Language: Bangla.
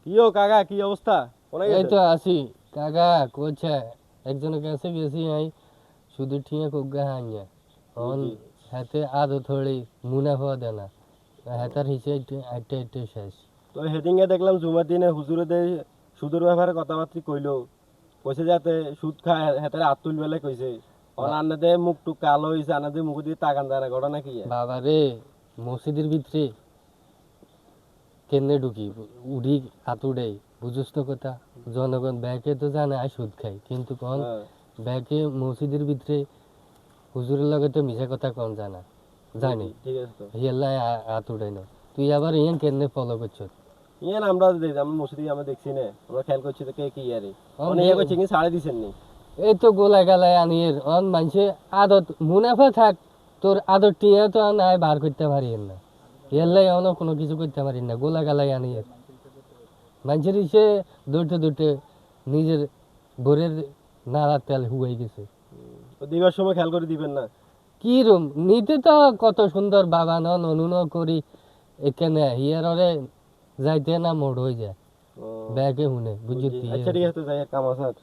কিও কাকা কি অবস্থা? কোনে এই গেছেন? তো আছি কাকা কোছে একজনের কাছে গেছি আই শুধু ঠিয়া কোগা হাইয়া অন জি। হাতে আদো থড়ি মুনাফা দেনা হাতার হিসে আইটে আইটে শেষ। তো হেডিংয়ে দেখলাম জুমার দিনে হুজুরেদের সুদের ব্যাপারে কথাবার্তা কইলো, কইছে যাতে সুদ খায় হেতারে হাত তুলবেলে কইছে। আন্নাদের মুখ টুক কালো হয়েছে, আন্নাদের মুখ দিয়ে তাকান যায় না, ঘটনা কি? বাবা রে মসজিদের ভিতরে কেনে ঢুকি উড়ি হাতুড়ে বুঝুস তো কথা জনগণ ব্যাংকে তো জানে আই সুদ খাই কিন্তু কোন হ্যাঁ ব্যাংকে মসজিদের ভিতরে হুজুরের লগে তো মিছা কথা কোন জানা জানি ঠিক আছে তো। হিয়াল্লাই হাতুড়ে না তুই আবার ইয়ান কেনে ফলো করছ ইয়ান আমরা আমরা মসজিদে আমরা দেখছি না, আমরা খেয়াল করছি তো কে কি আরে অন অনেক ইয়ে করছে কি সাড়ে দিছেন নি। এই তো গোলা গালায় আনিয়ে অন মানুষে আদত মুনাফা থাক তোর আদত টিয়া তো নাই বার করতে পারি না হিয়াল্লাই অন কোনো কিছু করতে পারি না গোলা গালায় আনিয়ে মানুষের ইসে দৌড়তে দৌড়তে নিজের ভোরের নাড়ার তেল হুয়ে গেছে তো দিবার সময় খেয়াল করে দিবেন না। কি রুম নিতে তো কত সুন্দর বাগান অনুন করি এখানে হিয়ারে যাইতে না মোড় হয়ে যায় ও ব্যাগে হুনে বুঝছি। বুঝতি আচ্ছা ঠিক আছে, তো যাই কাম আছে।